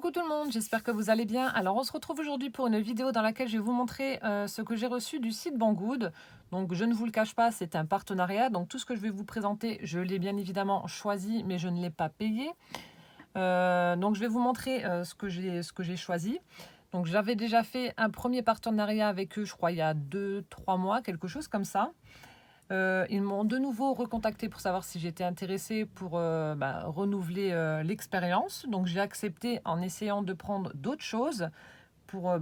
Coucou tout le monde, j'espère que vous allez bien. Alors on se retrouve aujourd'hui pour une vidéo dans laquelle je vais vous montrer ce que j'ai reçu du site Banggood. Donc je ne vous le cache pas, c'est un partenariat. Donc tout ce que je vais vous présenter, je l'ai bien évidemment choisi, mais je ne l'ai pas payé. Donc je vais vous montrer ce que j'ai choisi. Donc j'avais déjà fait un premier partenariat avec eux, je crois il y a 2-3 mois, quelque chose comme ça. Ils m'ont de nouveau recontacté pour savoir si j'étais intéressée pour renouveler l'expérience. Donc j'ai accepté en essayant de prendre d'autres choses pour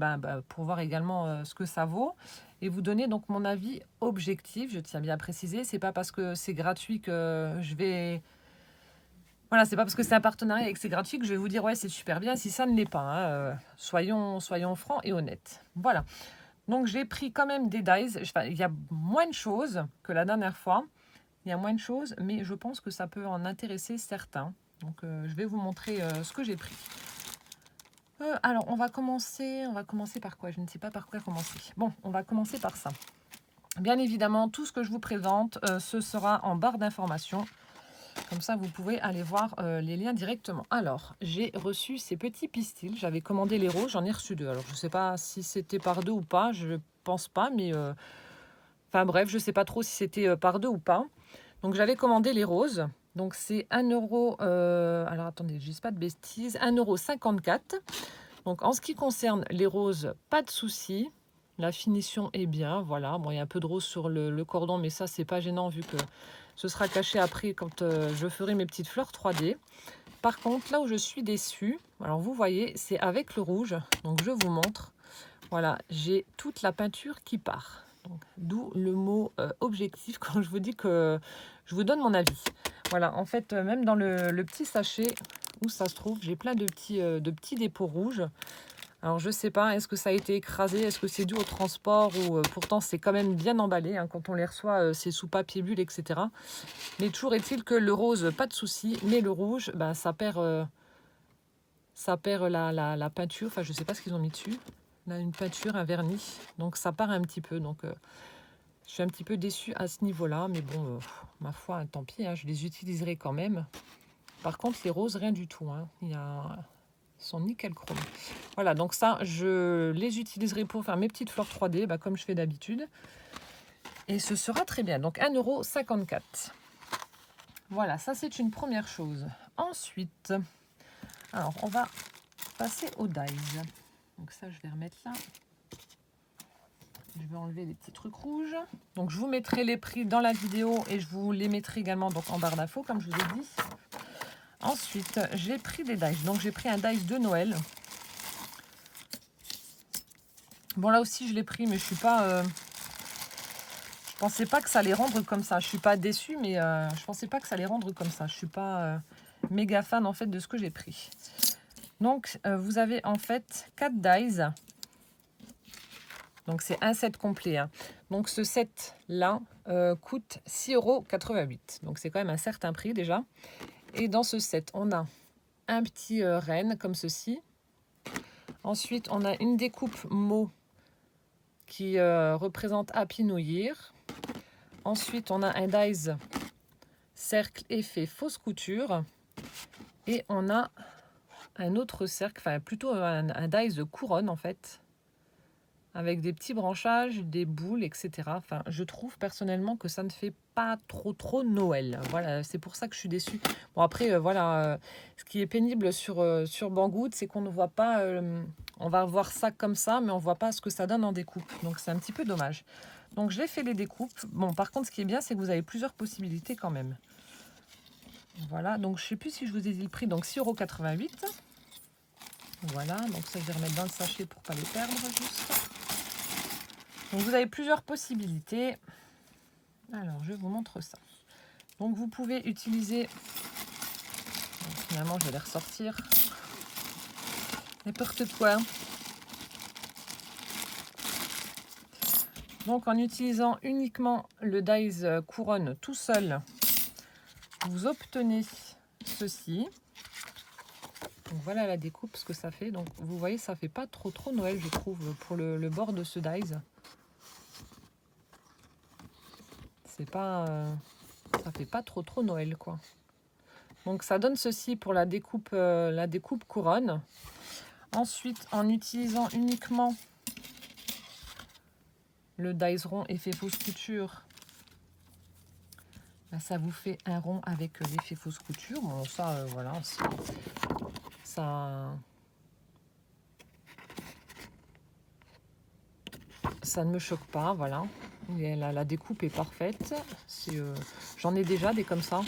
voir également ce que ça vaut et vous donner donc mon avis objectif. Je tiens bien à préciser, c'est pas parce que c'est gratuit que je vais... Voilà, c'est pas parce que c'est un partenariat et que c'est gratuit que je vais vous dire ouais c'est super bien si ça ne l'est pas. Soyons francs et honnêtes. Voilà. Donc j'ai pris quand même des dies. Enfin, il y a moins de choses que la dernière fois. Il y a moins de choses, mais je pense que ça peut en intéresser certains. Donc je vais vous montrer ce que j'ai pris. Alors on va commencer par quoi? Je ne sais pas par quoi commencer. Bon, on va commencer par ça. Bien évidemment, tout ce que je vous présente, ce sera en barre d'informations. Comme ça, vous pouvez aller voir les liens directement. Alors, j'ai reçu ces petits pistils. J'avais commandé les roses, j'en ai reçu 2. Alors, je ne sais pas si c'était par 2 ou pas. Je pense pas, mais... Enfin bref, je ne sais pas trop si c'était par 2 ou pas. Donc, j'avais commandé les roses. Donc, c'est 1 €... alors, attendez, je ne dis pas de bêtises. 1,54 €. Donc, en ce qui concerne les roses, pas de souci. La finition est bien, voilà. Bon, il y a un peu de rose sur le cordon, mais ça, c'est pas gênant vu que ce sera caché après quand je ferai mes petites fleurs 3D. Par contre, là où je suis déçue, alors vous voyez, c'est avec le rouge. Donc, je vous montre. Voilà, j'ai toute la peinture qui part. D'où le mot objectif quand je vous dis que je vous donne mon avis. Voilà, en fait, même dans le petit sachet où ça se trouve, j'ai plein de petits dépôts rouges. Alors, je sais pas, est-ce que ça a été écrasé? Est-ce que c'est dû au transport? Ou pourtant, c'est quand même bien emballé. Hein, quand on les reçoit, c'est sous papier bulle, etc. Mais toujours est-il que le rose, pas de souci. Mais le rouge, bah, ça perd la peinture. Enfin, je sais pas ce qu'ils ont mis dessus. Là, une peinture, un vernis. Donc, ça part un petit peu. Donc, je suis un petit peu déçue à ce niveau-là. Mais bon, ma foi, tant pis. Hein, je les utiliserai quand même. Par contre, les roses, rien du tout. Hein. Ils sont nickel chrome. Voilà, donc ça, je les utiliserai pour faire mes petites fleurs 3D, comme je fais d'habitude. Et ce sera très bien. Donc 1,54 €. Voilà, ça c'est une première chose. Ensuite, alors on va passer aux dies. Donc ça, je vais remettre là. Je vais enlever les petits trucs rouges. Donc je vous mettrai les prix dans la vidéo et je vous les mettrai également donc, en barre d'infos, comme je vous ai dit. Ensuite, j'ai pris des dies. Donc, j'ai pris un dies de Noël. Bon, là aussi, je l'ai pris, mais je suis pas... je pensais pas que ça allait rendre comme ça. Je suis pas déçue, mais je pensais pas que ça allait rendre comme ça. Je suis pas méga fan, en fait, de ce que j'ai pris. Donc, vous avez, en fait, 4 dies. Donc, c'est un set complet. Hein. Donc, ce set-là coûte 6,88 €. Donc, c'est quand même un certain prix, déjà. Et dans ce set, on a un petit renne comme ceci. Ensuite, on a une découpe mot qui représente Happy New Year. Ensuite, on a un dies cercle effet fausse couture. Et on a un autre cercle, enfin plutôt un dies de couronne en fait. Avec des petits branchages, des boules, etc. Enfin, je trouve personnellement que ça ne fait pas trop Noël. Voilà, c'est pour ça que je suis déçue. Bon, après, voilà, ce qui est pénible sur Banggood, c'est qu'on ne voit pas... on va voir ça comme ça, mais on ne voit pas ce que ça donne en découpe. Donc, c'est un petit peu dommage. Donc, j'ai fait les découpes. Bon, par contre, ce qui est bien, c'est que vous avez plusieurs possibilités quand même. Voilà, donc je ne sais plus si je vous ai dit le prix. Donc, 6,88 €. Voilà, donc ça, je vais remettre dans le sachet pour ne pas les perdre juste. Donc, vous avez plusieurs possibilités. Alors, je vous montre ça. Donc, vous pouvez utiliser... Donc, finalement, je vais les ressortir. N'importe quoi. Donc, en utilisant uniquement le dies couronne tout seul, vous obtenez ceci. Donc, voilà la découpe, ce que ça fait. Donc, vous voyez, ça fait pas trop Noël, je trouve, pour le bord de ce dies. C'est pas... ça fait pas trop Noël, quoi. Donc, ça donne ceci pour la découpe couronne. Ensuite, en utilisant uniquement le dies rond effet fausse couture, là, ça vous fait un rond avec l'effet fausse couture. Bon, ça, voilà, ça ne me choque pas, voilà. Et la découpe est parfaite. J'en ai déjà des comme ça.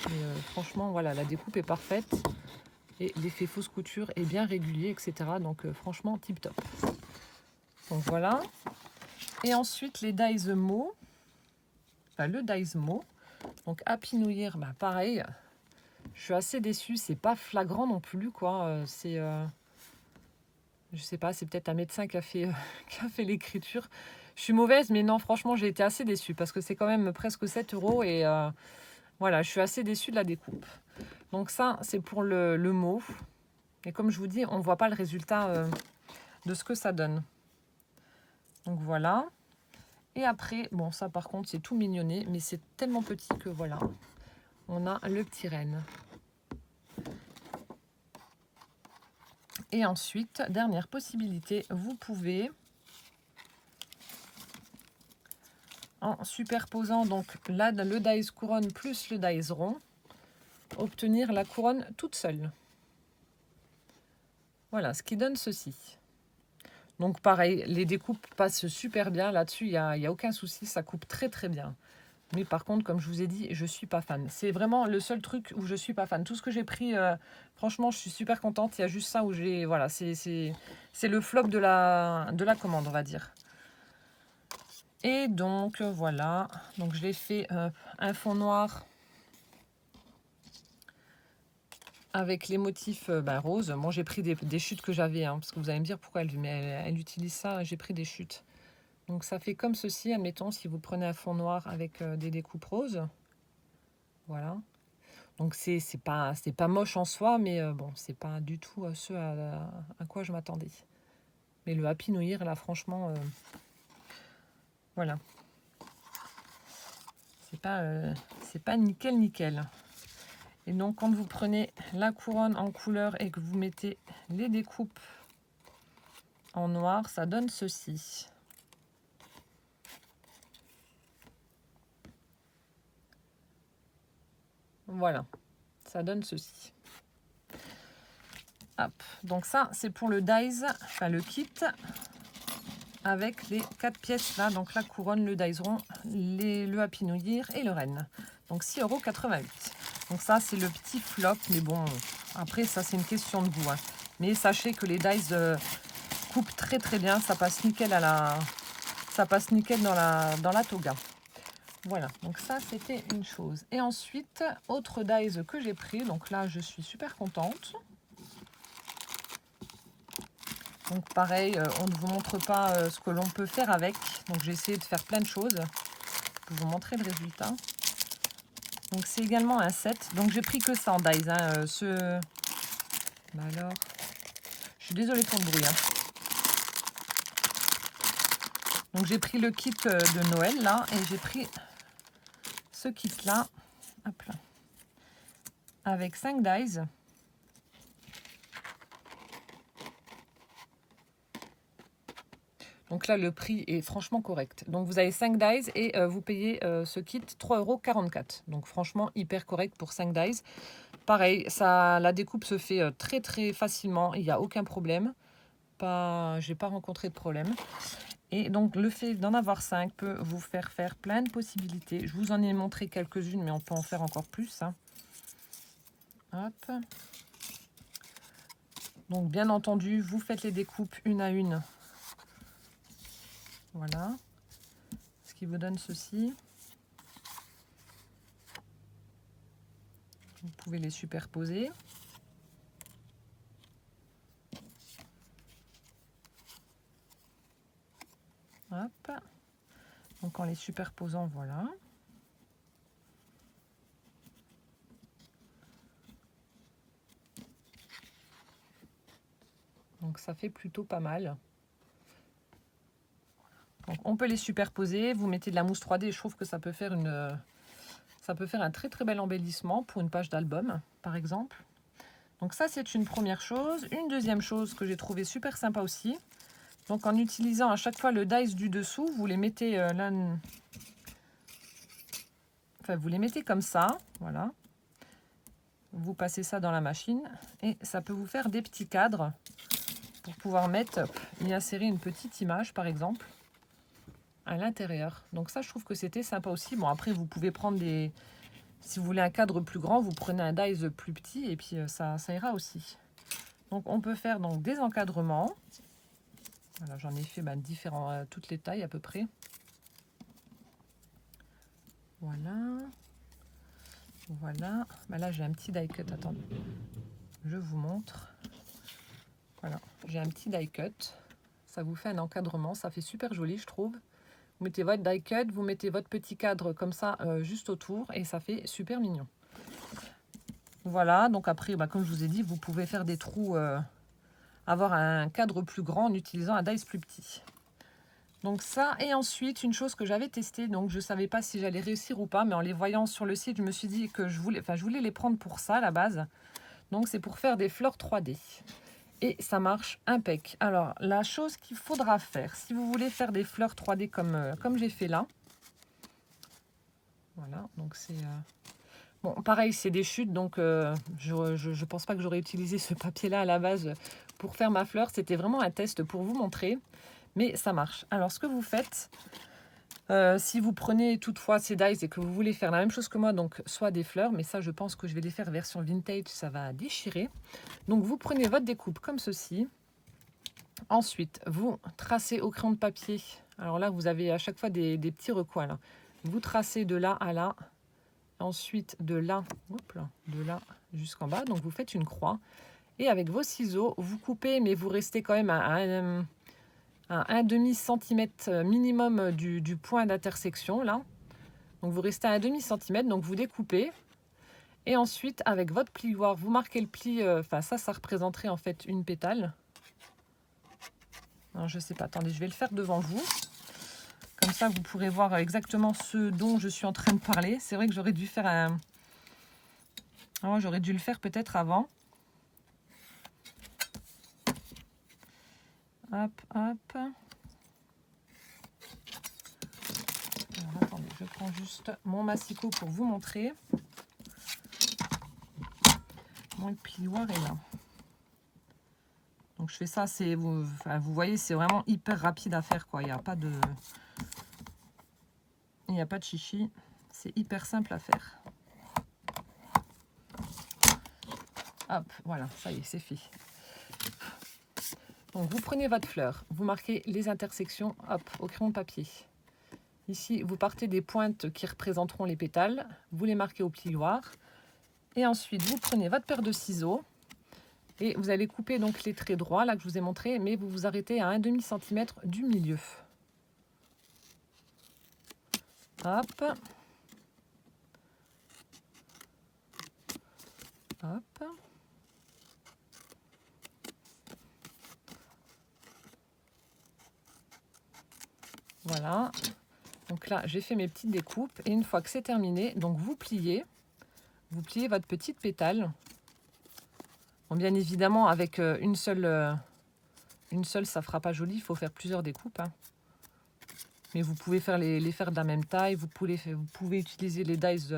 Mais franchement, voilà, la découpe est parfaite. Et l'effet fausse couture est bien régulier, etc. Donc franchement, tip top. Donc voilà. Et ensuite, les dies Mo. Enfin, le dies Mo. Donc Happy New Year, bah, pareil. Je suis assez déçue. C'est pas flagrant non plus, quoi. Je sais pas, c'est peut-être un médecin qui a fait, qui a fait l'écriture. Je suis mauvaise, mais non, franchement, j'ai été assez déçue parce que c'est quand même presque 7 € et voilà, je suis assez déçue de la découpe. Donc ça, c'est pour le mot. Et comme je vous dis, on ne voit pas le résultat de ce que ça donne. Donc voilà. Et après, bon, ça par contre, c'est tout mignonné, mais c'est tellement petit que voilà. On a le petit renne. Et ensuite, dernière possibilité, vous pouvez, en superposant donc là le dies couronne plus le dies rond, obtenir la couronne toute seule. Voilà, ce qui donne ceci. Donc pareil, les découpes passent super bien. Là-dessus, il n'y a aucun souci, ça coupe très très bien. Mais par contre, comme je vous ai dit, je ne suis pas fan. C'est vraiment le seul truc où je ne suis pas fan. Tout ce que j'ai pris, franchement, je suis super contente. Il y a juste ça où j'ai... Voilà, c'est le flop de la commande, on va dire. Et donc, voilà. Donc, je l'ai fait un fond noir avec les motifs roses. Moi, j'ai pris des chutes que j'avais, hein, parce que vous allez me dire pourquoi elle utilise ça. J'ai pris des chutes. Donc, ça fait comme ceci. Admettons, si vous prenez un fond noir avec des découpes roses. Voilà. Donc, c'est pas moche en soi, mais bon, c'est pas du tout ce à quoi je m'attendais. Mais le Happy New Year, là, franchement, voilà. C'est pas nickel, nickel. Et donc, quand vous prenez la couronne en couleur et que vous mettez les découpes en noir, ça donne ceci. Voilà, ça donne ceci. Hop. Donc ça, c'est pour le dies, enfin le kit, avec les 4 pièces là, donc la couronne, le dies rond, le Happy New Year et le renne. Donc 6,88 €. Donc ça, c'est le petit flop, mais bon, après ça, c'est une question de goût. Hein. Mais sachez que les dies coupent très très bien, ça passe nickel ça passe nickel dans la toga. Voilà, donc ça c'était une chose. Et ensuite, autre dies que j'ai pris, donc là je suis super contente. Donc pareil, on ne vous montre pas ce que l'on peut faire avec. Donc j'ai essayé de faire plein de choses pour vous montrer le résultat. Donc c'est également un set. Donc j'ai pris que ça en dies. Hein, bah alors, je suis désolée pour le bruit. Hein. Donc j'ai pris le kit de Noël là et j'ai pris ce kit là, hop là, avec 5 dies. Donc là, le prix est franchement correct. Donc vous avez 5 dies et vous payez ce kit 3,44 €. Donc franchement, hyper correct pour 5 dies. Pareil, la découpe se fait très très facilement. Il n'y a aucun problème. Je n'ai pas rencontré de problème. Et donc le fait d'en avoir 5 peut vous faire plein de possibilités. Je vous en ai montré quelques-unes, mais on peut en faire encore plus. Hein. Hop. Donc bien entendu, vous faites les découpes une à une. Voilà. Ce qui vous donne ceci. Vous pouvez les superposer. Hop. Donc en les superposant, voilà. Donc ça fait plutôt pas mal. Donc on peut les superposer, vous mettez de la mousse 3D, je trouve que ça peut faire un très très bel embellissement pour une page d'album, par exemple. Donc ça, c'est une première chose. Une deuxième chose que j'ai trouvé super sympa aussi. Donc en utilisant à chaque fois le dice du dessous, vous les mettez là, enfin vous les mettez comme ça, voilà. Vous passez ça dans la machine et ça peut vous faire des petits cadres pour pouvoir mettre, y insérer une petite image par exemple à l'intérieur. Donc ça, je trouve que c'était sympa aussi. Bon, après vous pouvez prendre des, si vous voulez un cadre plus grand, vous prenez un dice plus petit et puis ça ira aussi. Donc on peut faire donc des encadrements. Voilà, j'en ai fait différents, toutes les tailles à peu près. Voilà. Voilà. Là, j'ai un petit die cut. Attendez. Je vous montre. Voilà. J'ai un petit die cut. Ça vous fait un encadrement. Ça fait super joli, je trouve. Vous mettez votre die cut. Vous mettez votre petit cadre comme ça, juste autour. Et ça fait super mignon. Voilà. Donc après, comme je vous ai dit, vous pouvez faire des trous... avoir un cadre plus grand en utilisant un dice plus petit. Donc ça, et ensuite une chose que j'avais testée, donc je ne savais pas si j'allais réussir ou pas, mais en les voyant sur le site, je me suis dit que je voulais les prendre pour ça à la base. Donc c'est pour faire des fleurs 3D. Et ça marche impec. Alors la chose qu'il faudra faire, si vous voulez faire des fleurs 3D comme j'ai fait là, voilà, donc c'est... Bon, pareil, c'est des chutes, donc je pense pas que j'aurais utilisé ce papier-là à la base pour faire ma fleur. C'était vraiment un test pour vous montrer, mais ça marche. Alors, ce que vous faites, si vous prenez toutefois ces dies et que vous voulez faire la même chose que moi, donc soit des fleurs, mais ça, je pense que je vais les faire version vintage, ça va déchirer. Donc, vous prenez votre découpe comme ceci. Ensuite, vous tracez au crayon de papier. Alors là, vous avez à chaque fois des petits recoins. Là. Vous tracez de là à là. Ensuite, de là jusqu'en bas. Donc, vous faites une croix. Et avec vos ciseaux, vous coupez, mais vous restez quand même à un demi-centimètre minimum du point d'intersection, là. Donc, vous restez à un demi-centimètre. Donc, vous découpez. Et ensuite, avec votre plioir, vous marquez le pli. Enfin, ça représenterait en fait une pétale. Alors, je sais pas. Attendez, je vais le faire devant vous. Comme ça, vous pourrez voir exactement ce dont je suis en train de parler. C'est vrai que j'aurais dû faire un... Alors, j'aurais dû le faire peut-être avant. Hop, hop. Alors, attendez, je prends juste mon massicot pour vous montrer. Mon plioir est là. Donc, je fais ça, c'est... vous voyez, c'est vraiment hyper rapide à faire, quoi. Il n'y a pas de... Il n'y a pas de chichi, c'est hyper simple à faire. Hop, voilà, ça y est, c'est fait. Donc vous prenez votre fleur, vous marquez les intersections, hop, au crayon de papier. Ici, vous partez des pointes qui représenteront les pétales, vous les marquez au plioir. Et ensuite, vous prenez votre paire de ciseaux et vous allez couper donc les traits droits, là que je vous ai montré, mais vous vous arrêtez à un demi-centimètre du milieu. Hop. Hop. Voilà. Donc là, j'ai fait mes petites découpes. Et une fois que c'est terminé, donc vous pliez votre petite pétale. Bon, bien évidemment, avec une seule, ça fera pas joli. Il faut faire plusieurs découpes. Hein. Mais vous pouvez faire les faire de la même taille. Vous pouvez utiliser les dies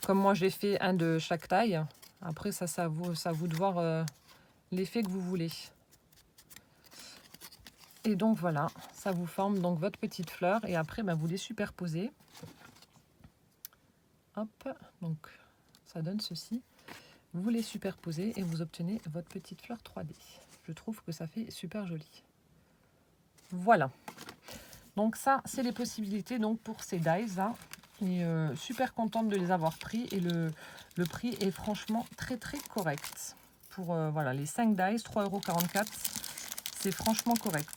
comme moi j'ai fait un de chaque taille. Après, ça à vous de voir l'effet que vous voulez. Et donc voilà, ça vous forme donc votre petite fleur. Et après, vous les superposez. Hop, donc ça donne ceci. Vous les superposez et vous obtenez votre petite fleur 3D. Je trouve que ça fait super joli. Voilà. Donc ça, c'est les possibilités donc pour ces dies là. Et super contente de les avoir pris. Et le prix est franchement très très correct. Pour voilà, les 5 dies, 3,44 €, c'est franchement correct.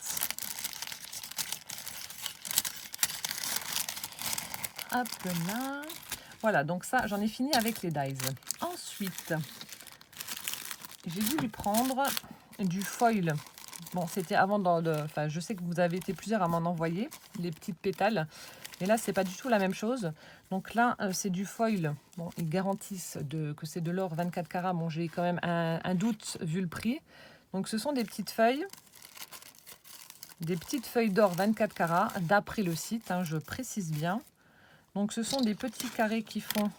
Hop là. Voilà, donc ça, j'en ai fini avec les dies. Ensuite, j'ai dû lui prendre du foil Bon, c'était avant enfin, je sais que vous avez été plusieurs à m'en envoyer, les petites pétales. Et là, c'est pas du tout la même chose. Donc là, c'est du foil. Bon, ils garantissent que c'est de l'or 24 carats. Bon, j'ai quand même un doute vu le prix. Donc ce sont des petites feuilles. Des petites feuilles d'or 24 carats, d'après le site, hein, je précise bien. Donc ce sont des petits carrés qui font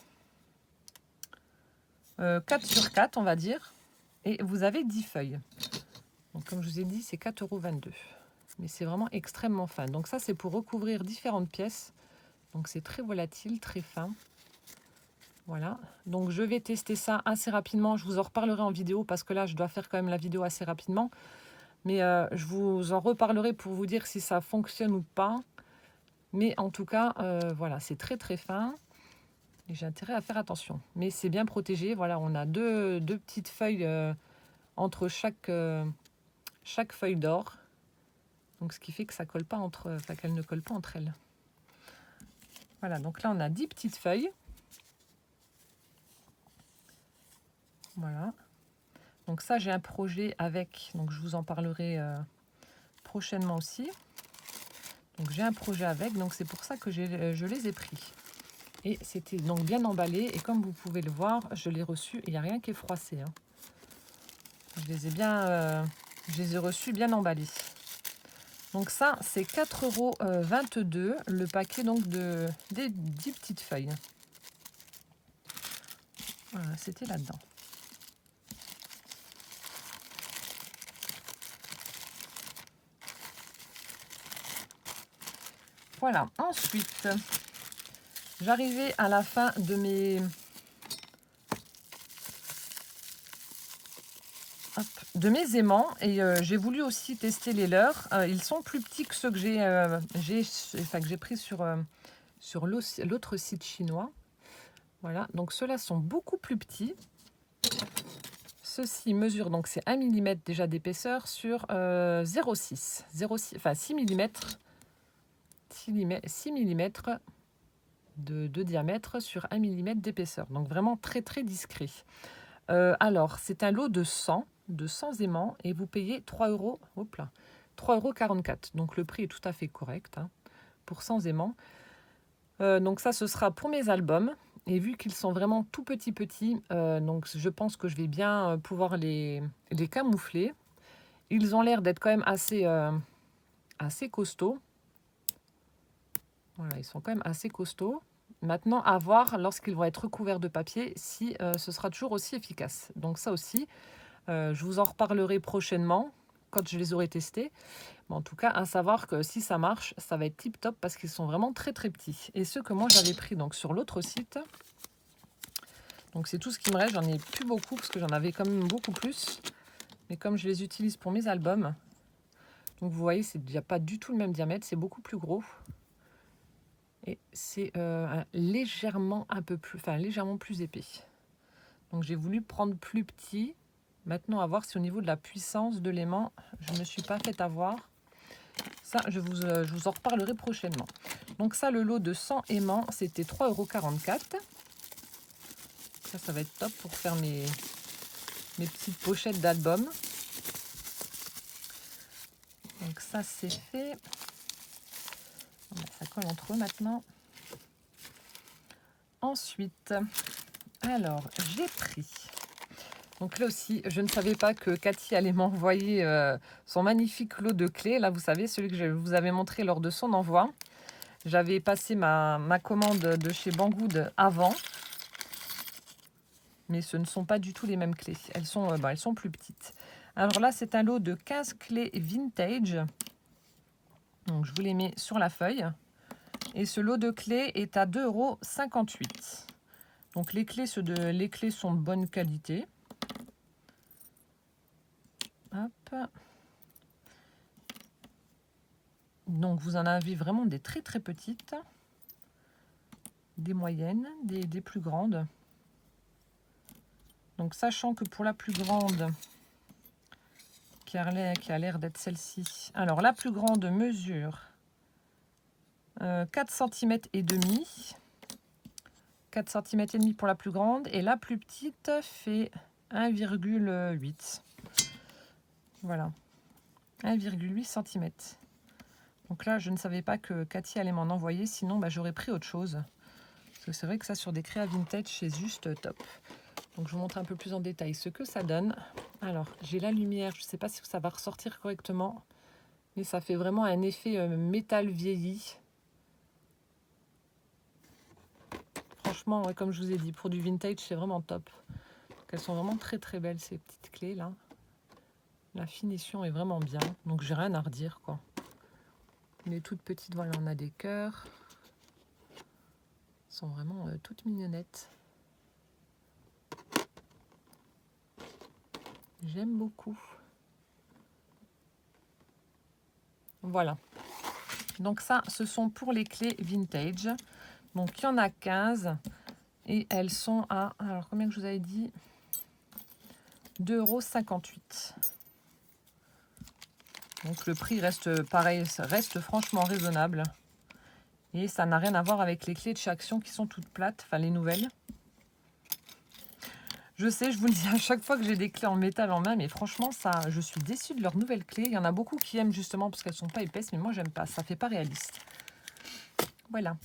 4 sur 4, on va dire. Et vous avez 10 feuilles. Donc comme je vous ai dit, c'est 4,22 €. Mais c'est vraiment extrêmement fin. Donc ça, c'est pour recouvrir différentes pièces. Donc c'est très volatile, très fin. Voilà. Donc je vais tester ça assez rapidement. Je vous en reparlerai en vidéo parce que là, je dois faire quand même la vidéo assez rapidement. Mais je vous en reparlerai pour vous dire si ça fonctionne ou pas. Mais en tout cas, voilà, c'est très très fin. Et j'ai intérêt à faire attention. Mais c'est bien protégé. Voilà, on a deux petites feuilles entre chaque feuille d'or. Donc ce qui fait que ça colle pas enfin, qu'elles ne collent pas entre elles. Voilà, donc là on a 10 petites feuilles. Voilà. Donc ça j'ai un projet avec, donc je vous en parlerai prochainement aussi. Donc j'ai un projet avec, donc c'est pour ça que je les ai pris. Et c'était donc bien emballé. Et comme vous pouvez le voir, je l'ai reçu. Il n'y a rien qui est froissé, hein. Je les ai reçus bien emballés. Donc ça, c'est 4,22 € le paquet donc des 10 petites feuilles. Voilà, c'était là-dedans. Voilà, ensuite, j'arrivais à la fin de mes aimants et j'ai voulu aussi tester les leurs. Ils sont plus petits que ceux que j'ai pris sur l'autre site chinois. Voilà, donc ceux-là sont beaucoup plus petits. Ceux-ci mesurent, donc c'est 1 mm déjà d'épaisseur sur 0,6, enfin 6 mm, 6 mm de diamètre sur 1 mm d'épaisseur. Donc vraiment très très discret. Alors, c'est un lot de 100 aimants et vous payez 3 €, 3,44 €. Donc le prix est tout à fait correct, hein, pour 100 aimants. Donc ça, ce sera pour mes albums. Et vu qu'ils sont vraiment tout petits, donc je pense que je vais bien pouvoir les camoufler. Ils ont l'air d'être quand même assez costauds. Voilà, ils sont quand même assez costauds. Maintenant, à voir lorsqu'ils vont être recouverts de papier si ce sera toujours aussi efficace. Donc ça aussi, je vous en reparlerai prochainement quand je les aurai testés. Mais en tout cas, à savoir que si ça marche, ça va être tip top parce qu'ils sont vraiment très très petits. Et ceux que moi j'avais pris donc sur l'autre site, donc c'est tout ce qui me reste. J'en ai plus beaucoup parce que j'en avais quand même beaucoup plus. Mais comme je les utilise pour mes albums, donc vous voyez, il n'y a pas du tout le même diamètre, c'est beaucoup plus gros. Et c'est légèrement plus épais. Donc j'ai voulu prendre plus petit. Maintenant, à voir si au niveau de la puissance de l'aimant, je ne me suis pas fait avoir. Ça, je vous en reparlerai prochainement. Donc ça, le lot de 100 aimants, c'était 3,44 €. Ça va être top pour faire mes petites pochettes d'albums. Donc ça, c'est fait. Ça colle entre eux maintenant. Ensuite, alors, j'ai pris... Donc là aussi, je ne savais pas que Cathy allait m'envoyer son magnifique lot de clés. Là, vous savez, celui que je vous avais montré lors de son envoi. J'avais passé ma commande de chez Banggood avant. Mais ce ne sont pas du tout les mêmes clés. Elles sont plus petites. Alors là, c'est un lot de 15 clés vintage. Donc, je vous les mets sur la feuille. Et ce lot de clés est à 2,58 €. Donc, les clés sont de bonne qualité. Hop. Donc, vous en avez vraiment des très très petites, des moyennes, des plus grandes. Donc, sachant que pour la plus grande, qui a l'air d'être celle-ci, alors la plus grande mesure 4 cm et demi. 4 cm et demi pour la plus grande et la plus petite fait 1,8. Voilà. 1,8 cm. Donc là, je ne savais pas que Cathy allait m'en envoyer, sinon bah, j'aurais pris autre chose. Parce que c'est vrai que ça, sur des créas vintage, c'est juste top. Donc je vous montre un peu plus en détail ce que ça donne. Alors, j'ai la lumière, je ne sais pas si ça va ressortir correctement, mais ça fait vraiment un effet métal vieilli. Franchement, ouais, comme je vous ai dit, pour du vintage, c'est vraiment top. Donc, elles sont vraiment très très belles, ces petites clés là. La finition est vraiment bien, donc j'ai rien à redire quoi. Les toutes petites, voilà, on a des cœurs. Elles sont vraiment toutes mignonnettes. J'aime beaucoup. Voilà. Donc ça, ce sont pour les clés vintage. Donc il y en a 15 et elles sont à, alors combien que je vous avais dit, 2,58 €. Donc le prix reste pareil, ça reste franchement raisonnable. Et ça n'a rien à voir avec les clés de chez Action qui sont toutes plates, enfin les nouvelles. Je sais, je vous le dis à chaque fois que j'ai des clés en métal en main, mais franchement, ça, je suis déçue de leurs nouvelles clés. Il y en a beaucoup qui aiment justement parce qu'elles ne sont pas épaisses, mais moi j'aime pas, ça fait pas réaliste. Voilà.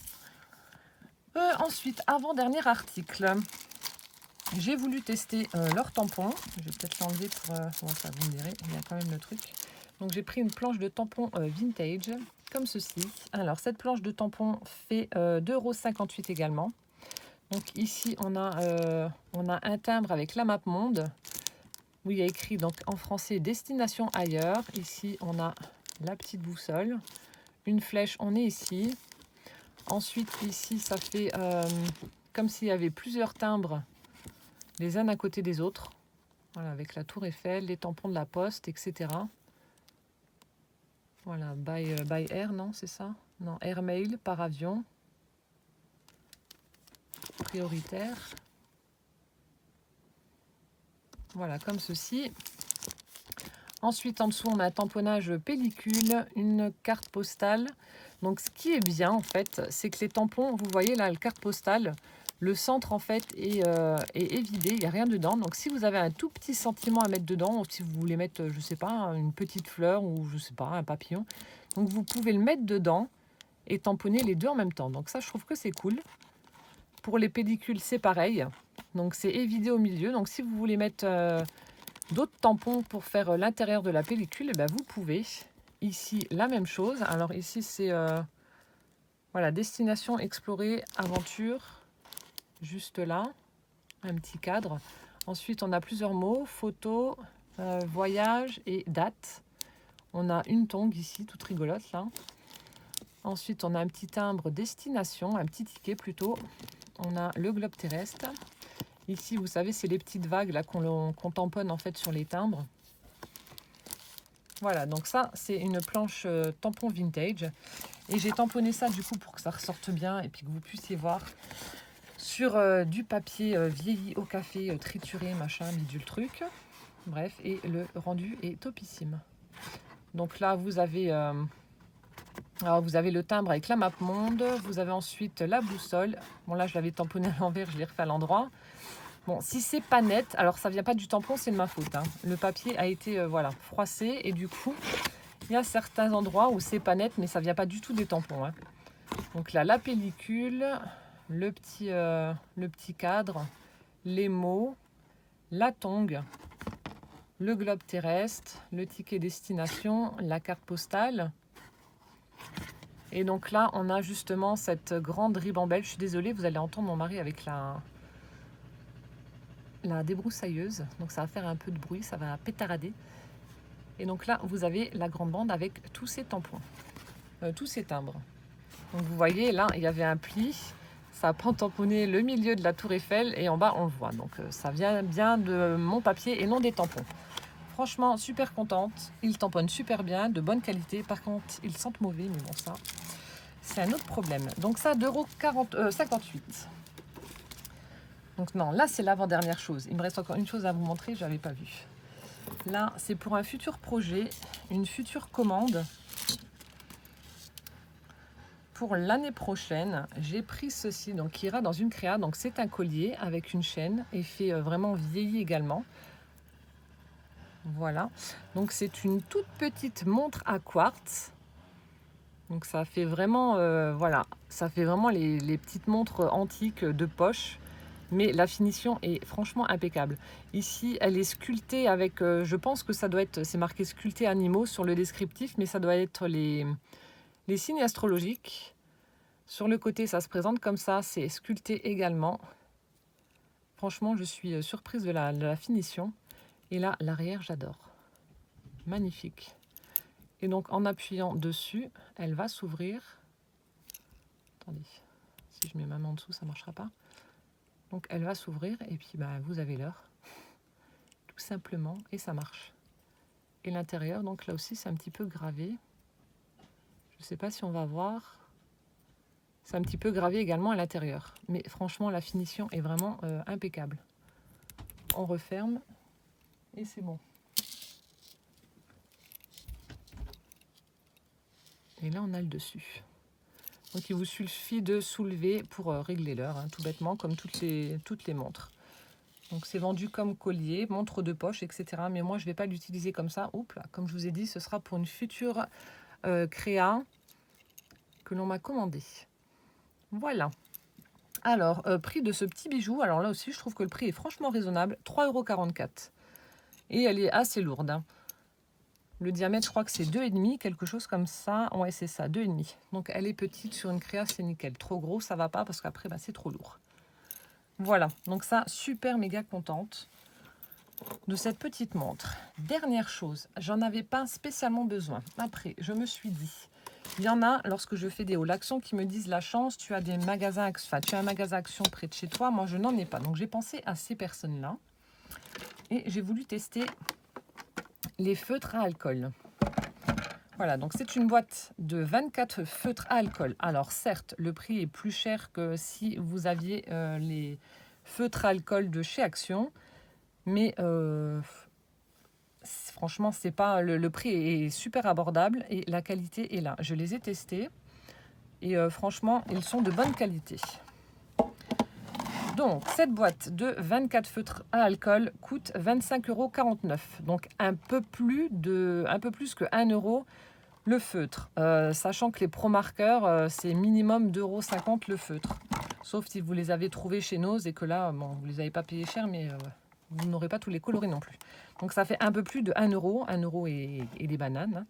Ensuite, avant-dernier article, j'ai voulu tester leur tampon. Je vais peut-être l'enlever pour... bon, ça vous me direz, il y a quand même le truc. Donc j'ai pris une planche de tampon vintage, comme ceci. Alors cette planche de tampon fait 2,58 € également. Donc ici on a un timbre avec la map monde, où il y a écrit donc en français destination ailleurs. Ici on a la petite boussole, une flèche, on est ici. Ensuite ici ça fait comme s'il y avait plusieurs timbres les uns à côté des autres. Voilà, avec la tour Eiffel, les tampons de la poste, etc. Voilà, by air, non, c'est ça? Non, air mail par avion. Prioritaire. Voilà, comme ceci. Ensuite, en dessous, on a un tamponnage pellicule, une carte postale. Donc, ce qui est bien, en fait, c'est que les tampons, vous voyez là, la carte postale, le centre, en fait, est vidé, il n'y a rien dedans. Donc, si vous avez un tout petit sentiment à mettre dedans, ou si vous voulez mettre, je sais pas, une petite fleur ou, je sais pas, un papillon, donc vous pouvez le mettre dedans et tamponner les deux en même temps. Donc, ça, je trouve que c'est cool. Pour les pellicules, c'est pareil. Donc, c'est évidé au milieu. Donc, si vous voulez mettre d'autres tampons pour faire l'intérieur de la pellicule, ben, vous pouvez. Ici, la même chose. Alors, ici, c'est voilà, destination, explorer, aventure. Juste là, un petit cadre. Ensuite, on a plusieurs mots, photo, voyage et date. On a une tongue ici, toute rigolote là. Ensuite, on a un petit timbre destination, un petit ticket plutôt. On a le globe terrestre. Ici, vous savez, c'est les petites vagues là qu'on tamponne en fait sur les timbres. Voilà, donc ça, c'est une planche tampon vintage. Et j'ai tamponné ça du coup pour que ça ressorte bien et puis que vous puissiez voir sur du papier vieilli au café, trituré, machin, bidule truc. Bref, et le rendu est topissime. Donc là, vous avez le timbre avec la map monde. Vous avez ensuite la boussole. Bon, là, je l'avais tamponné à l'envers, je l'ai refait à l'endroit. Bon, si c'est pas net, alors ça vient pas du tampon, c'est de ma faute. Hein. Le papier a été voilà, froissé et du coup, il y a certains endroits où c'est pas net, mais ça vient pas du tout des tampons. Hein. Donc là, la pellicule, le petit cadre, les mots, la tongue, le globe terrestre, le ticket destination, la carte postale. Et donc là, on a justement cette grande ribambelle. Je suis désolée, vous allez entendre mon mari avec la débroussailleuse. Donc ça va faire un peu de bruit, ça va pétarader. Et donc là, vous avez la grande bande avec tous ces tampons, tous ces timbres. Donc vous voyez, là, il y avait un pli. Ça a pas tamponné le milieu de la tour Eiffel et en bas, on le voit. Donc ça vient bien de mon papier et non des tampons. Franchement, super contente. Ils tamponnent super bien, de bonne qualité. Par contre, ils sentent mauvais, mais bon, ça, c'est un autre problème. Donc ça, 2,58 €. Donc non, là, c'est l'avant-dernière chose. Il me reste encore une chose à vous montrer, je n'avais pas vu. Là, c'est pour un futur projet, une future commande. Pour l'année prochaine, j'ai pris ceci, donc qui ira dans une créa. Donc c'est un collier avec une chaîne et fait vraiment vieilli également. Voilà. Donc c'est une toute petite montre à quartz. Donc ça fait vraiment, voilà, ça fait vraiment les petites montres antiques de poche. Mais la finition est franchement impeccable. Ici, elle est sculptée avec, je pense que ça doit être, c'est marqué sculpté animaux sur le descriptif, mais ça doit être les signes astrologiques. Sur le côté, ça se présente comme ça, c'est sculpté également. Franchement, je suis surprise de la finition. Et là, l'arrière, j'adore. Magnifique. Et donc, en appuyant dessus, elle va s'ouvrir. Attendez, si je mets ma main en dessous, ça ne marchera pas. Donc, elle va s'ouvrir et puis bah, vous avez l'heure. Tout simplement, et ça marche. Et l'intérieur, donc là aussi, c'est un petit peu gravé. Je ne sais pas si on va voir. C'est un petit peu gravé également à l'intérieur. Mais franchement, la finition est vraiment impeccable. On referme et c'est bon. Et là, on a le dessus. Donc, il vous suffit de soulever pour régler l'heure, hein, tout bêtement, comme toutes les montres. Donc, c'est vendu comme collier, montre de poche, etc. Mais moi, je ne vais pas l'utiliser comme ça. Oups là, comme je vous ai dit, ce sera pour une future créa que l'on m'a commandé. Voilà. Alors, prix de ce petit bijou. Alors là aussi, je trouve que le prix est franchement raisonnable. 3,44 €. Et elle est assez lourde, hein. Le diamètre, je crois que c'est 2,5, quelque chose comme ça. Ouais, c'est ça, 2,5. Donc, elle est petite sur une créa, c'est nickel. Trop gros, ça va pas parce qu'après, bah, c'est trop lourd. Voilà, donc ça, super méga contente de cette petite montre. Dernière chose, j'en avais pas spécialement besoin. Après, je me suis dit, il y en a, lorsque je fais des hauts actions, qui me disent la chance, tu as des magasins, enfin, tu as un magasin Action près de chez toi. Moi, je n'en ai pas. Donc, j'ai pensé à ces personnes-là. Et j'ai voulu tester les feutres à alcool. Voilà, donc c'est une boîte de 24 feutres à alcool. Alors certes, le prix est plus cher que si vous aviez les feutres à alcool de chez Action. Mais franchement, c'est pas le prix est super abordable et la qualité est là. Je les ai testés et franchement, ils sont de bonne qualité. Donc, cette boîte de 24 feutres à alcool coûte 25,49 €. Donc, un peu plus que 1 € le feutre. Sachant que les Pro marqueurs, c'est minimum 2,50 € le feutre. Sauf si vous les avez trouvés chez Nose et que là, bon, vous ne les avez pas payés cher, mais vous n'aurez pas tous les coloris non plus. Donc, ça fait un peu plus de 1 €, 1 € et des bananes.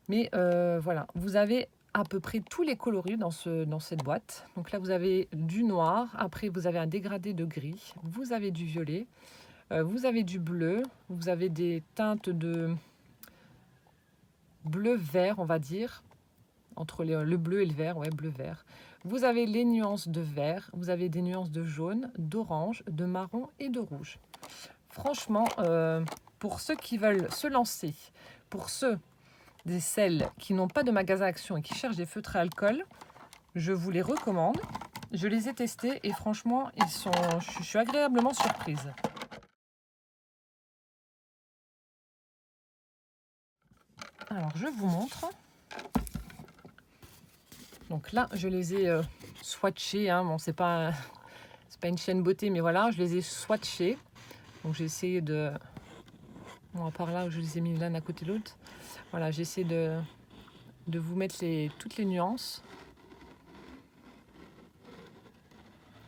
Mais voilà, vous avez à peu près tous les coloris dans cette boîte. Donc là, vous avez du noir. Après, vous avez un dégradé de gris. Vous avez du violet. Vous avez du bleu. Vous avez des teintes de bleu-vert, on va dire. Entre le bleu et le vert. Ouais, bleu-vert. Vous avez les nuances de vert. Vous avez des nuances de jaune, d'orange, de marron et de rouge. Franchement, pour ceux qui veulent se lancer, pour ceux celles qui n'ont pas de magasin Action et qui cherchent des feutres à alcool, je vous les recommande. Je les ai testés et franchement, je suis agréablement surprise. Alors, je vous montre. Donc là, je les ai swatchés. Hein. Bon, c'est pas une chaîne beauté, mais voilà, je les ai swatchés. Donc, j'ai essayé de... Bon, à part là, je les ai mis l'un à côté de l'autre. Voilà, j'ai essayé de vous mettre toutes les nuances.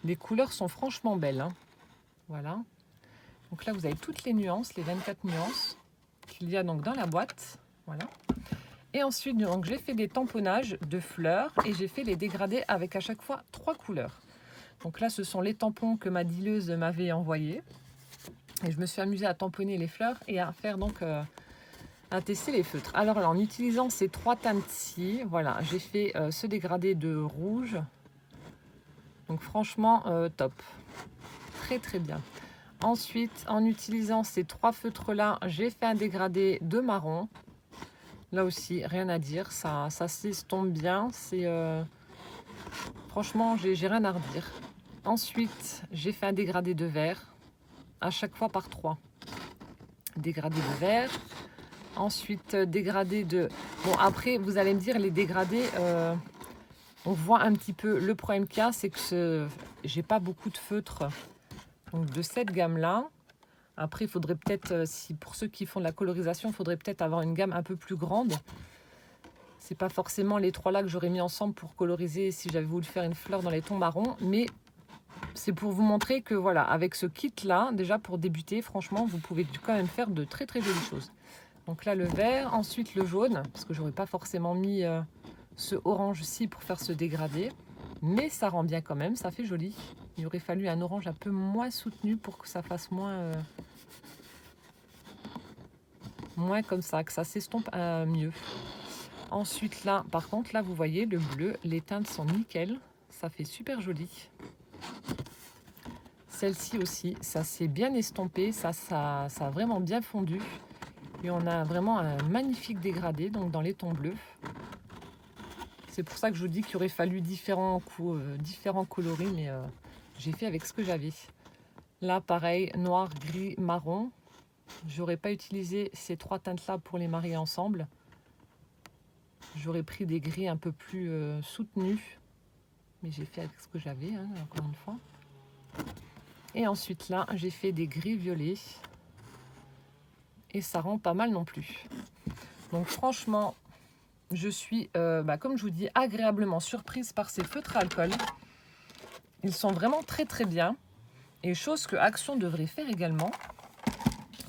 Les couleurs sont franchement belles. Hein. Voilà. Donc là, vous avez toutes les nuances, les 24 nuances qu'il y a donc dans la boîte. Voilà. Et ensuite, donc, j'ai fait des tamponnages de fleurs et j'ai fait les dégradés avec à chaque fois 3 couleurs. Donc là, ce sont les tampons que ma dealeuse m'avait envoyés. Et je me suis amusée à tamponner les fleurs et à faire donc... à tester les feutres. Alors là, en utilisant ces 3 teintes-ci, voilà, j'ai fait ce dégradé de rouge. Donc franchement, top. Très très bien. Ensuite, en utilisant ces 3 feutres-là, j'ai fait un dégradé de marron. Là aussi, rien à dire, ça s'estompe bien. Franchement, j'ai rien à redire. Ensuite, j'ai fait un dégradé de vert, à chaque fois par 3. Dégradé de vert. Ensuite, dégradé de... Bon, après, vous allez me dire, les dégradés, on voit un petit peu... Le problème qu'il y a, c'est que j'ai pas beaucoup de feutres donc de cette gamme-là. Après, il faudrait peut-être, si pour ceux qui font de la colorisation, il faudrait peut-être avoir une gamme un peu plus grande. C'est pas forcément les 3 là que j'aurais mis ensemble pour coloriser si j'avais voulu faire une fleur dans les tons marrons, mais c'est pour vous montrer que voilà, avec ce kit là, déjà pour débuter, franchement, vous pouvez quand même faire de très jolies choses. Donc là le vert, ensuite le jaune, parce que j'aurais pas forcément mis ce orange-ci pour faire ce dégradé, mais ça rend bien quand même, ça fait joli. Il aurait fallu un orange un peu moins soutenu pour que ça fasse moins comme ça, que ça s'estompe mieux. Ensuite là, par contre, là vous voyez le bleu, les teintes sont nickel, ça fait super joli. Celle-ci aussi, ça s'est bien estompé, ça a vraiment bien fondu. Et on a vraiment un magnifique dégradé, donc dans les tons bleus. C'est pour ça que je vous dis qu'il aurait fallu différents coloris, mais j'ai fait avec ce que j'avais. Là, pareil, noir, gris, marron. J'aurais pas utilisé ces 3 teintes-là pour les marier ensemble. J'aurais pris des gris un peu plus soutenus. Mais j'ai fait avec ce que j'avais, hein, encore une fois. Et ensuite là, j'ai fait des gris violets. Et ça rend pas mal non plus. Donc franchement, je suis, comme je vous dis, agréablement surprise par ces feutres à alcool. Ils sont vraiment très bien. Et chose que Action devrait faire également.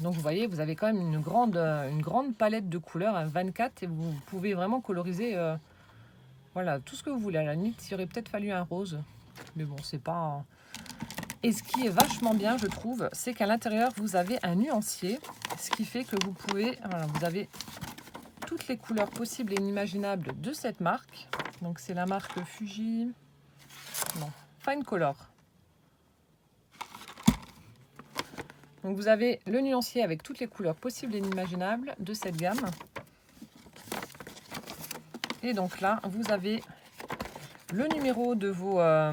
Donc vous voyez, vous avez quand même une grande palette de couleurs, un 24, et vous pouvez vraiment coloriser voilà, tout ce que vous voulez. À la limite, il aurait peut-être fallu un rose. Mais bon, c'est pas... Et ce qui est vachement bien, je trouve, c'est qu'à l'intérieur, vous avez un nuancier. Ce qui fait que vous pouvez... Voilà, vous avez toutes les couleurs possibles et inimaginables de cette marque. Donc c'est la marque Fuji... Non, Fine Color. Donc vous avez le nuancier avec toutes les couleurs possibles et inimaginables de cette gamme. Et donc là, vous avez le numéro de vos... alors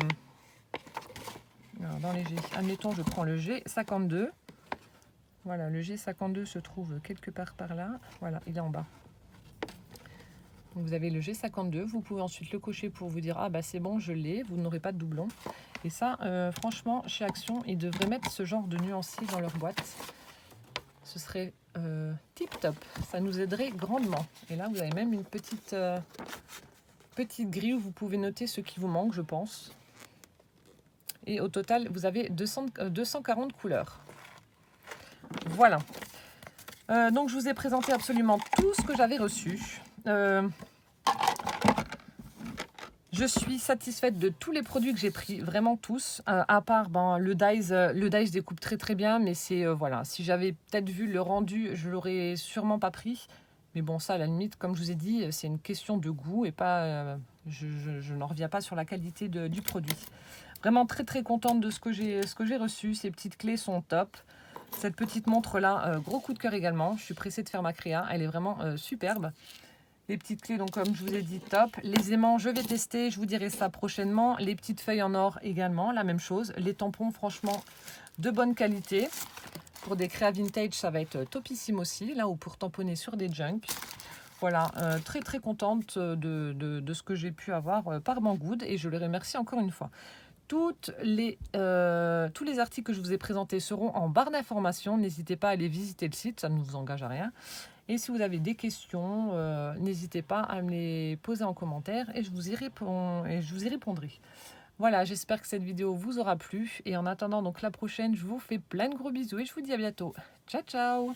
dans les G, admettons, je prends le G52. Voilà, le G52 se trouve quelque part par là. Voilà, il est en bas. Donc vous avez le G52. Vous pouvez ensuite le cocher pour vous dire « Ah bah c'est bon, je l'ai ». Vous n'aurez pas de doublon. Et ça, franchement, chez Action, ils devraient mettre ce genre de nuancier dans leur boîte. Ce serait tip top. Ça nous aiderait grandement. Et là, vous avez même une petite grille où vous pouvez noter ce qui vous manque, je pense. Et au total, vous avez 240 couleurs. Voilà. Donc, je vous ai présenté absolument tout ce que j'avais reçu. Je suis satisfaite de tous les produits que j'ai pris, vraiment tous, à part le dies se découpe très bien, mais c'est voilà, si j'avais peut-être vu le rendu, je l'aurais sûrement pas pris. Mais bon, ça à la limite, comme je vous ai dit, c'est une question de goût et pas, je n'en reviens pas sur la qualité du produit. Vraiment très contente de ce que j'ai reçu. Ces petites clés sont top. Cette petite montre là, gros coup de cœur également. Je suis pressée de faire ma créa, elle est vraiment superbe. Les petites clés, donc comme je vous ai dit, top. Les aimants, je vais tester, je vous dirai ça prochainement. Les petites feuilles en or également, la même chose. Les tampons, franchement, de bonne qualité. Pour des créas vintage, ça va être topissime aussi, là, ou pour tamponner sur des junks. Voilà, très contente de ce que j'ai pu avoir par Banggood, et je les remercie encore une fois. Tous les articles que je vous ai présentés seront en barre d'informations. N'hésitez pas à aller visiter le site, ça ne vous engage à rien. Et si vous avez des questions, n'hésitez pas à me les poser en commentaire et je vous y répondrai. Voilà, j'espère que cette vidéo vous aura plu. Et en attendant donc la prochaine, je vous fais plein de gros bisous et je vous dis à bientôt. Ciao, ciao!